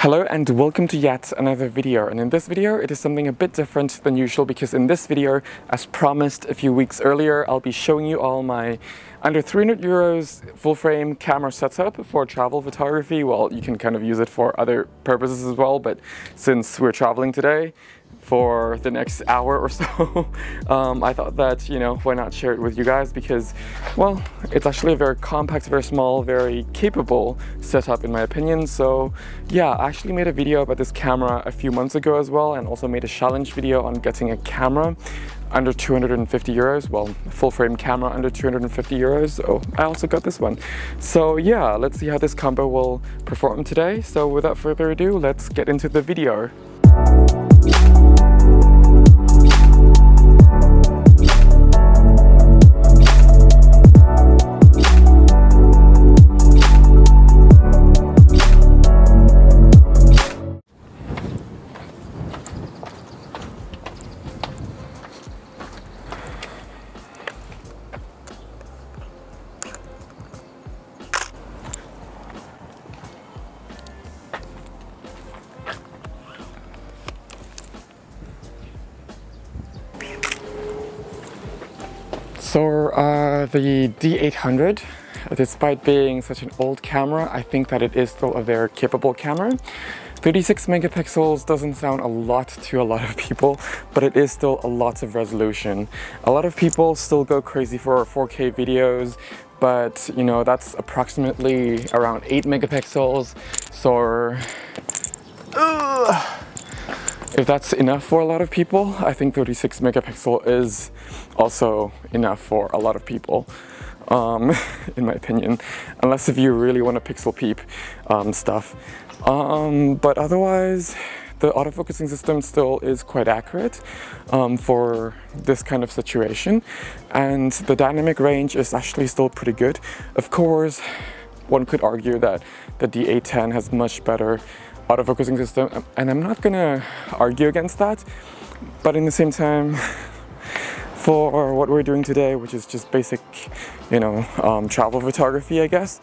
Hello and welcome to yet another video, and in this video it is something a bit different than usual because in this video, as promised a few weeks earlier, I'll be showing you all my under 300 euros full frame camera setup for travel photography. Well, you can kind of use it for other purposes as well, but since we're traveling today for the next hour or so, I thought that, why not share it with you guys because, well, it's actually a very compact, very small, very capable setup in my opinion. So yeah, I actually made a video about this camera a few months ago as well, and also made a challenge video on getting a camera under 250 euros, well, full frame camera under 250 euros. Oh, I also got this one. So yeah, let's see how this combo will perform today. So without further ado, let's get into the video. So the D800, despite being such an old camera, I think that it is still a very capable camera. 36 megapixels doesn't sound a lot to a lot of people, but it is still a lot of resolution. A lot of people still go crazy for 4K videos, but that's approximately around 8 megapixels. So if that's enough for a lot of people, I think 36 megapixel is also enough for a lot of people, in my opinion, unless if you really want to pixel peep stuff. But otherwise, the autofocusing system still is quite accurate for this kind of situation, and the dynamic range is actually still pretty good. Of course, one could argue that the D810 has much better autofocusing system, and I'm not gonna argue against that, but in the same time, for what we're doing today, which is just basic, travel photography, I guess,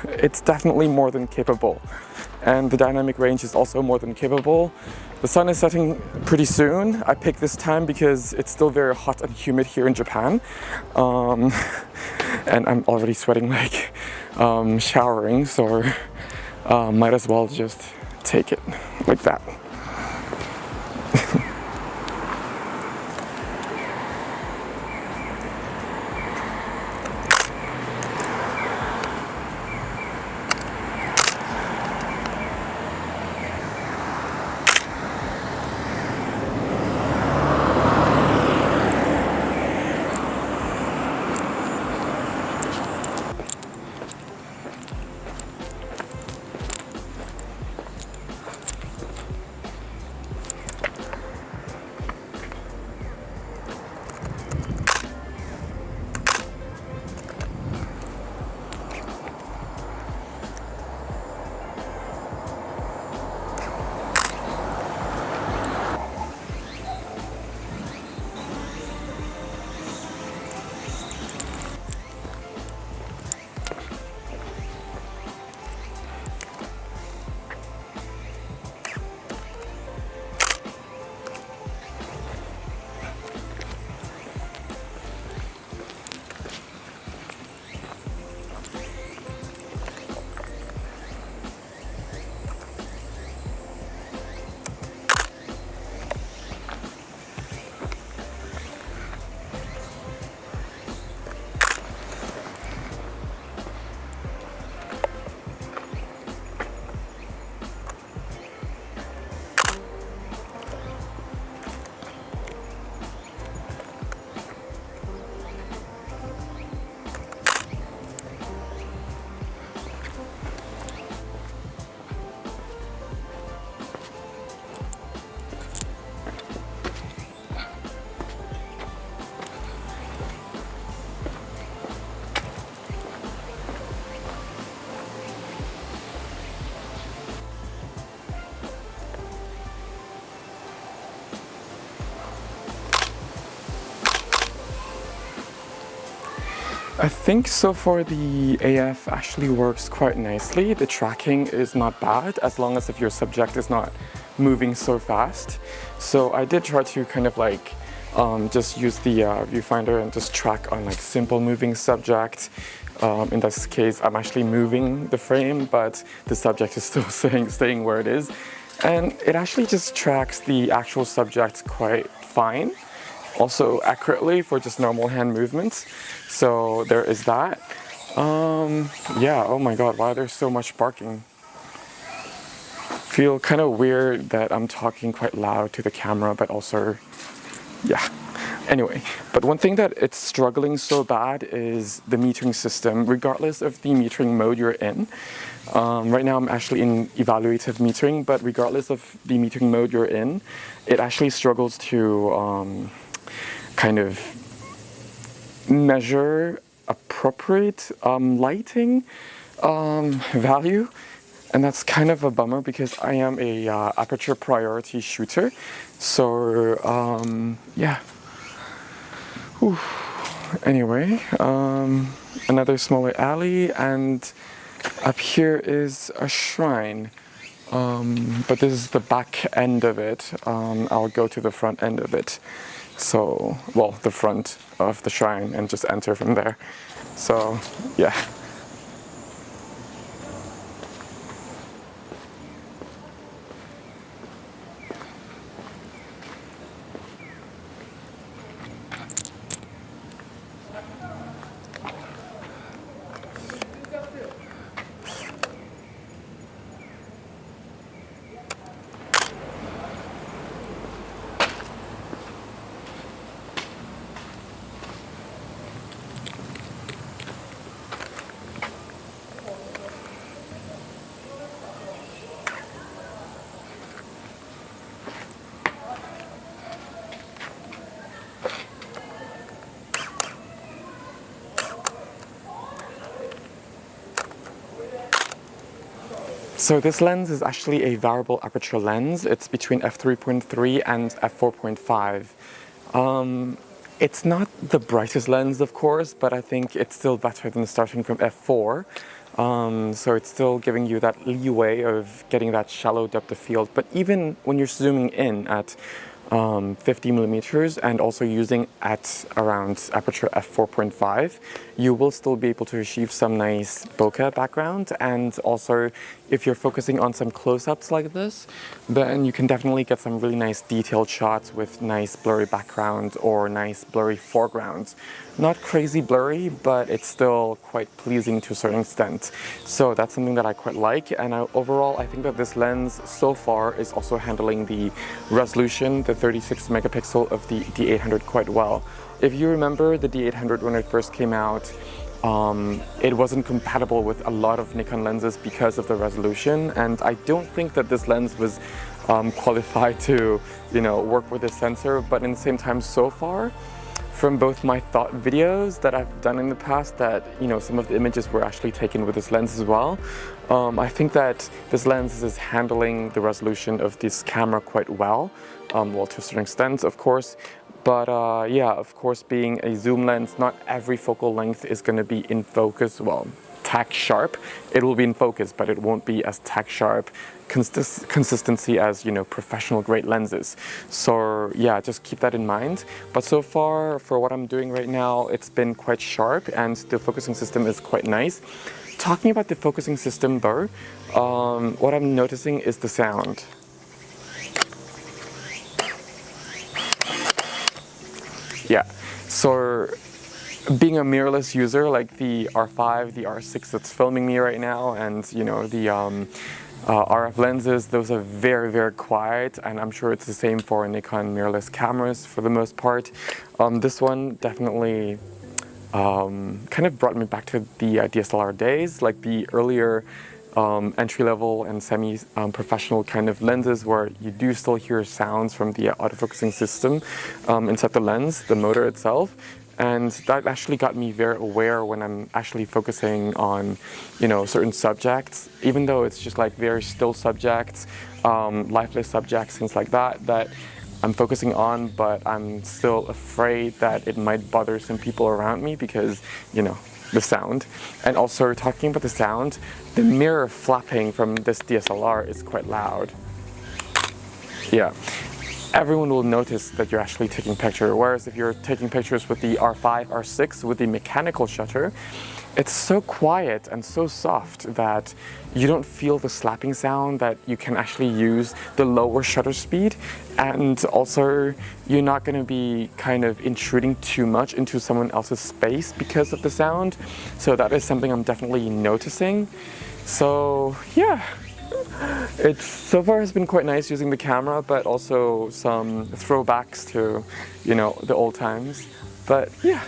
it's definitely more than capable, and the dynamic range is also more than capable. The sun is setting pretty soon. I picked this time because it's still very hot and humid here in Japan, and I'm already sweating like showering, so might as well just take it like that. I think so far the AF actually works quite nicely. The tracking is not bad as long as if your subject is not moving so fast. So I did try to kind of like just use the viewfinder and just track on like simple moving subject. In this case, I'm actually moving the frame, but the subject is still staying where it is. And it actually just tracks the actual subject quite fine. Also accurately for just normal hand movements. So there is that. Yeah, oh my god, why there's so much barking? Feel kind of weird that I'm talking quite loud to the camera, but also, yeah. Anyway, but one thing that it's struggling so bad is the metering system, regardless of the metering mode you're in. Right now I'm actually in evaluative metering, but regardless of the metering mode you're in, it actually struggles to kind of measure appropriate lighting value, and that's kind of a bummer because I am a aperture priority shooter. So yeah. Whew. Anyway, another smaller alley, and up here is a shrine. But this is the back end of it. I'll go to the front end of it. So, well, the front of the shrine and just enter from there. So, yeah. So this lens is actually a variable aperture lens. It's between f3.3 and f4.5. It's not the brightest lens, of course, but I think it's still better than starting from f4. So it's still giving you that leeway of getting that shallow depth of field. But even when you're zooming in at 50 millimeters and also using at around aperture f4.5, you will still be able to achieve some nice bokeh background. And also, if you're focusing on some close-ups like this, then you can definitely get some really nice detailed shots with nice blurry background or nice blurry foregrounds. Not crazy blurry, but it's still quite pleasing to a certain extent. So that's something that I quite like, and overall I think that this lens so far is also handling the resolution, the 36 megapixel of the D800 quite well. If you remember the D800 when it first came out, it wasn't compatible with a lot of Nikon lenses because of the resolution, and I don't think that this lens was qualified to, work with this sensor. But in the same time, so far, from both my thought videos that I've done in the past, that some of the images were actually taken with this lens as well, I think that this lens is handling the resolution of this camera quite well, well, to a certain extent, of course. But yeah, of course, being a zoom lens, not every focal length is going to be in focus, well, tack sharp. It will be in focus, but it won't be as tack sharp consistency as professional grade lenses. So yeah, just keep that in mind. But so far, for what I'm doing right now, it's been quite sharp, and the focusing system is quite nice. Talking about the focusing system though, what I'm noticing is the sound. Yeah, so being a mirrorless user like the R5, the R6 that's filming me right now, and the RF lenses, those are very, very quiet, and I'm sure it's the same for Nikon mirrorless cameras for the most part. This one definitely kind of brought me back to the DSLR days, like the earlier entry-level and semi-professional kind of lenses where you do still hear sounds from the autofocusing system inside the lens, the motor itself. And that actually got me very aware when I'm actually focusing on, certain subjects, even though it's just like very still subjects, lifeless subjects, things like that, that I'm focusing on, but I'm still afraid that it might bother some people around me because, you know, the sound. And also talking about the sound, the mirror flapping from this DSLR is quite loud. Yeah. Everyone will notice that you're actually taking pictures, whereas if you're taking pictures with the R5, R6 with the mechanical shutter, it's so quiet and so soft that you don't feel the slapping sound, that you can actually use the lower shutter speed, and also you're not going to be kind of intruding too much into someone else's space because of the sound. So that is something I'm definitely noticing. So yeah. So far has been quite nice using the camera, but also some throwbacks to, you know, the old times. But yeah.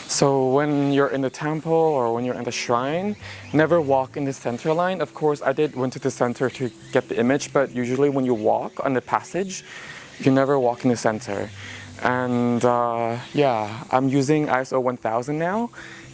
So when you're in the temple or when you're in the shrine, never walk in the center line. Of course, I went to the center to get the image, but usually when you walk on the passage, you never walk in the center. And yeah, I'm using ISO 1000 now.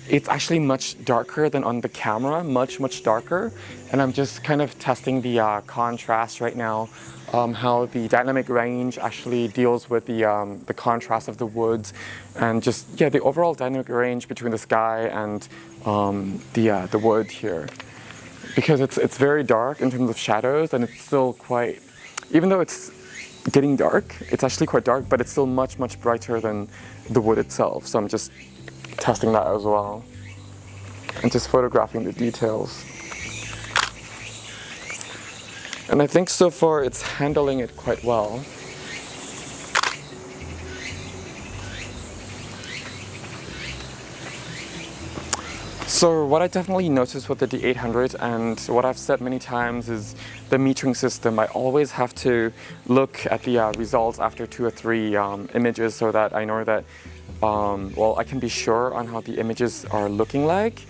It's actually much darker than on the camera, much darker. And I'm just kind of testing the contrast right now, how the dynamic range actually deals with the contrast of the woods, and just, yeah, the overall dynamic range between the sky and the wood here. Because it's very dark in terms of shadows, and it's still quite, even though it's getting dark, it's actually quite dark, but it's still much brighter than the wood itself. So I'm just testing that as well, and just photographing the details. And I think so far it's handling it quite well. So what I definitely noticed with the D800, and what I've said many times, is the metering system. I always have to look at the results after 2 or 3 images so that I know that, well, I can be sure on how the images are looking like.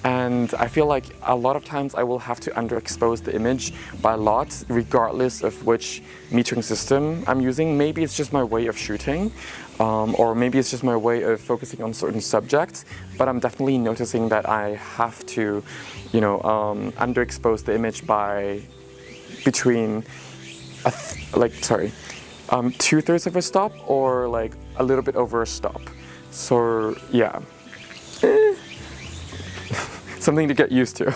And I feel like a lot of times I will have to underexpose the image by a lot, regardless of which metering system I'm using. Maybe it's just my way of shooting, or maybe it's just my way of focusing on certain subjects, but I'm definitely noticing that I have to, you know, underexpose the image by between, two-thirds of a stop or like a little bit over a stop. So yeah. Something to get used to.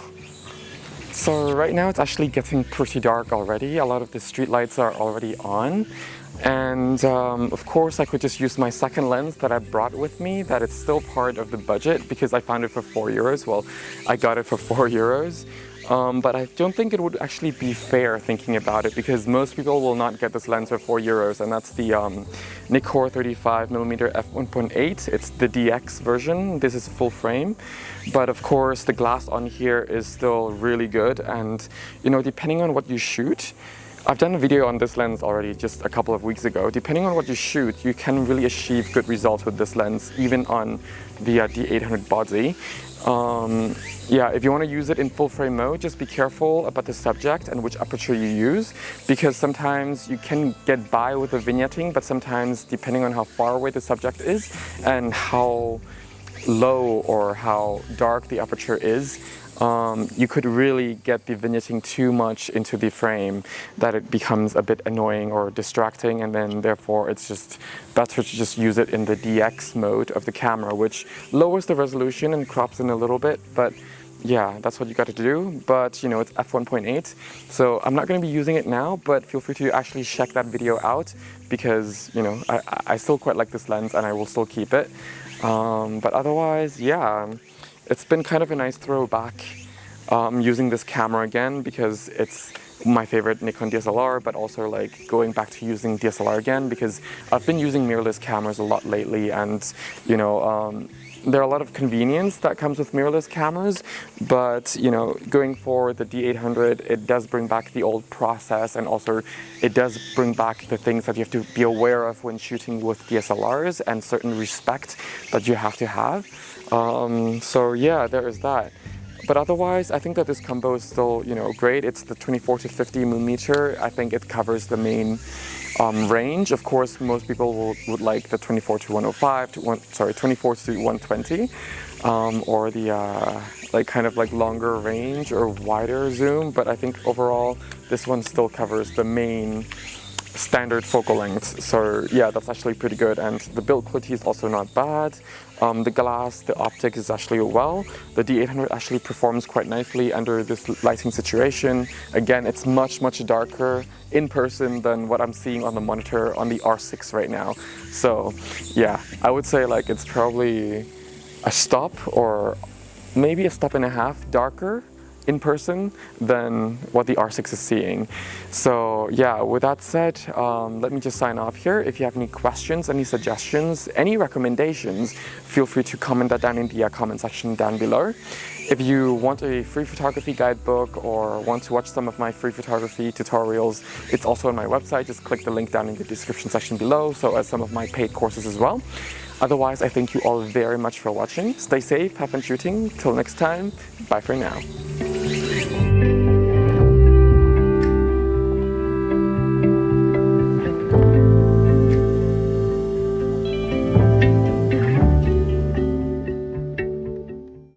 So right now it's actually getting pretty dark already. A lot of the street lights are already on. And of course I could just use my second lens that I brought with me, that it's still part of the budget because I found it for €4. Well, I got it for €4. But I don't think it would actually be fair thinking about it, because most people will not get this lens for €4, and that's the Nikkor 35mm f1.8. It's the DX version. This is full frame, but of course the glass on here is still really good, and you know, depending on what you shoot, I've done a video on this lens already just a couple of weeks ago. Depending on what you shoot, you can really achieve good results with this lens, even on the D800 body. Yeah, if you want to use it in full frame mode, just be careful about the subject and which aperture you use, because sometimes you can get by with the vignetting, but sometimes depending on how far away the subject is and how low or how dark the aperture is, you could really get the vignetting too much into the frame that it becomes a bit annoying or distracting, and then therefore it's just better to just use it in the DX mode of the camera, which lowers the resolution and crops in a little bit, but yeah, that's what you got to do. But you know, it's f1.8, so I'm not going to be using it now, but feel free to actually check that video out, because you know, I still quite like this lens and I will still keep it. But otherwise, yeah, it's been kind of a nice throwback using this camera again, because it's my favorite Nikon DSLR, but also like going back to using DSLR again, because I've been using mirrorless cameras a lot lately, and you know, there are a lot of convenience that comes with mirrorless cameras, but you know, going forward, the D800, it does bring back the old process, and also it does bring back the things that you have to be aware of when shooting with DSLRs, and certain respect that you have to have. So yeah, there is that. But otherwise, I think that this combo is still, you know, great. It's the 24 to 50 millimeter. I think it covers the main range. Of course, most people would like the 24 to 105 to 24 to 120, or the like kind of like longer range or wider zoom. But I think overall, this one still covers the main standard focal length. So yeah, that's actually pretty good, and the build quality is also not bad. The glass, the optic is actually well. The D800 actually performs quite nicely under this lighting situation. Again, it's much darker in person than what I'm seeing on the monitor on the R6 right now. So yeah, I would say like it's probably a stop or maybe a step and a half darker in person than what the R6 is seeing. So yeah, with that said, let me just sign off here. If you have any questions, any suggestions, any recommendations, feel free to comment that down in the comment section down below. If you want a free photography guidebook or want to watch some of my free photography tutorials, it's also on my website. Just click the link down in the description section below, so as some of my paid courses as well. Otherwise, I thank you all very much for watching. Stay safe, have fun shooting. Till next time, bye for now.